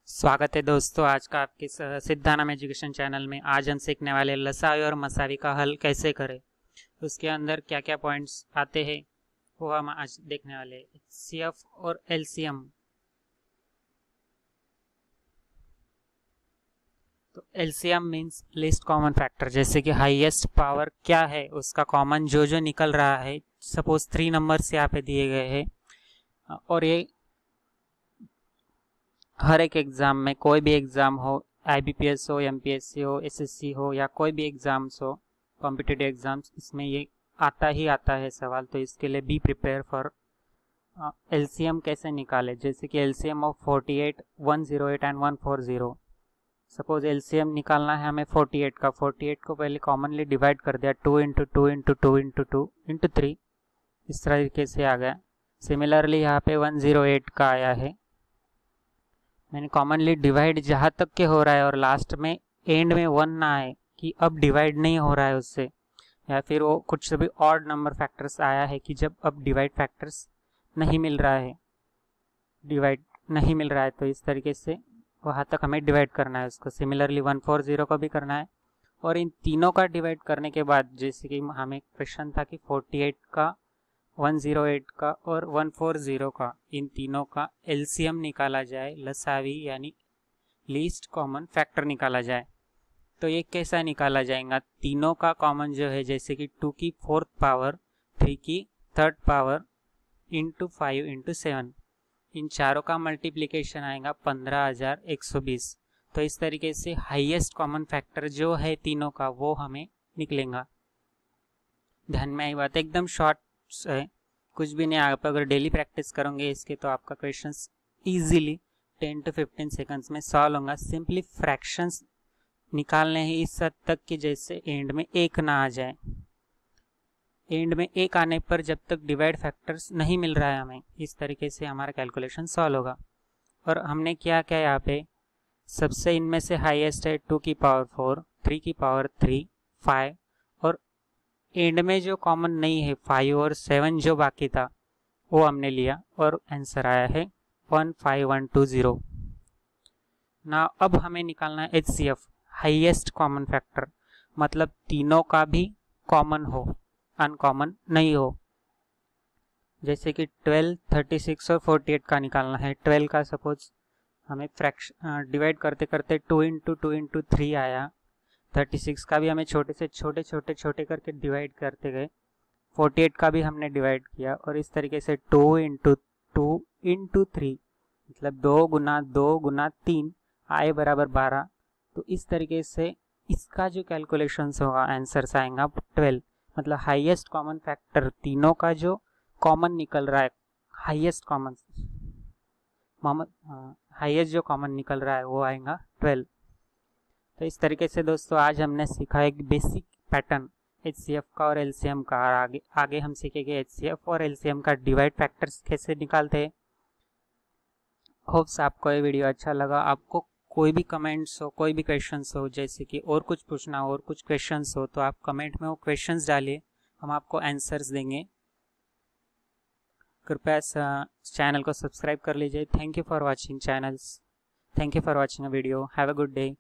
स्वागत है दोस्तों आज का आपके सिद्धानाम एजुकेशन चैनल में। आज हम सीखने वाले लसावी और मसावी का हल कैसे करें, उसके अंदर क्या क्या पॉइंट्स आते हैं वो हम आज देखने वाले हैं। एचसीएफ और एलसीएम। तो LCM means least common factor, जैसे कि हाईएस्ट पावर क्या है उसका कॉमन जो निकल रहा है। सपोज 3 नंबर्स यहाँ पे दिए गए हैं और ये हर एक एग्ज़ाम में, कोई भी एग्ज़ाम हो, आईबीपीएस हो, एमपीएससी हो, एसएससी हो या कोई भी एग्ज़ाम्स हो, कॉम्पिटिटिव एग्ज़ाम्स, इसमें ये आता ही आता है सवाल। तो इसके लिए बी प्रिपेयर फॉर एलसीएम कैसे निकाले। जैसे कि LCM of 48, 108 and 140। Suppose LCM निकालना है हमें 48 का। 48 को पहले कॉमनली डिवाइड कर दिया, 2 इंटू 2 इंटू 2 इंटू 2 इंटू 3, इस तरीके से आ गया। सिमिलरली यहाँ पे 108 का आया है, मैंने कॉमनली डिवाइड जहाँ तक के हो रहा है और लास्ट में एंड में 1 ना आए कि अब डिवाइड नहीं हो रहा है उससे, या फिर वो कुछ भी ऑड नंबर फैक्टर्स आया है कि जब अब डिवाइड फैक्टर्स नहीं मिल रहा है, डिवाइड नहीं मिल रहा है, तो इस तरीके से वहाँ तक हमें डिवाइड करना है उसको। सिमिलरली 140 को भी करना है। और इन तीनों का डिवाइड करने के बाद, जैसे कि हमें क्वेश्चन था कि 48 का, 108 का और 140 का, इन तीनों का एलसीएम निकाला जाए, लसावी यानी लीस्ट कॉमन फैक्टर निकाला जाए। तो ये कैसा निकाला जाएगा? तीनों का कॉमन जो है, जैसे कि 2 की 4th पावर, 3 की 3rd पावर इंटू 5 इंटू 7, इन चारों का मल्टीप्लिकेशन आएगा 15,120। तो इस तरीके से हाईएस्ट कॉमन फैक्टर जो है तीनों का वो हमें निकलेगा। ध्यान में आई बात, एकदम शॉर्ट है, कुछ भी नहीं। आप अगर डेली प्रैक्टिस करोगे इसके तो आपका क्वेश्चंस इजीली 10 to 15 सेकंड्स में सॉल्व होगा। सिंपली फ्रैक्शंस निकालने हैं इस हद तक कि जैसे एंड में 1 ना आ जाए। एंड में 1 आने पर जब तक डिवाइड फैक्टर्स नहीं मिल रहा है हमें, इस तरीके से हमारा कैलकुलेशन सॉल्व होगा। और हमने क्या क्या यहाँ पे, सबसे इनमें से हाईएस्ट है 2 की पावर 4, 3 की पावर 3, 5, और एंड में जो कॉमन नहीं है 5 और 7 जो बाकी था वो हमने लिया और आंसर आया है 15120। ना अब हमें निकालना है एचसीएफ, हाईएस्ट कॉमन फैक्टर, मतलब तीनों का भी कॉमन हो, अनकॉमन नहीं हो। जैसे कि 12, 36 और 48 का निकालना है। 12 का सपोज हमें फ्रैक्शन डिवाइड करते करते 2 इंटू 2 इंटू 3 आया। 36 का भी हमें छोटे से छोटे करके डिवाइड करते गए। 48 का भी हमने डिवाइड किया और इस तरीके से 2 इंटू 2 इंटू 3, मतलब 2 गुना 2 गुना 3 आए बराबर 12। तो इस तरीके से इसका जो कैलकुलेशंस होगा आंसर आएगा 12। मतलब हाईएस्ट कॉमन फैक्टर तीनों का जो कॉमन निकल रहा है, हाईएस्ट जो कॉमन निकल रहा है वो आएगा 12। तो इस तरीके से दोस्तों आज हमने सीखा एक बेसिक पैटर्न एचसीएफ का और एलसीएम का। आगे हम सीखेंगे एचसीएफ और एलसीएम का डिवाइड फैक्टर्स कैसे निकालते हैं। होप्स आपको ये वीडियो अच्छा लगा। आपको कोई भी कमेंट्स हो, कोई भी क्वेश्चंस हो, जैसे कि और कुछ पूछना हो और कुछ क्वेश्चंस हो, तो आप कमेंट में वो क्वेश्चंस डालिए, हम आपको आंसर्स देंगे। कृपया चैनल को सब्सक्राइब कर लीजिए। Thank you for watching channels, thank you for watching a video. Have a good day.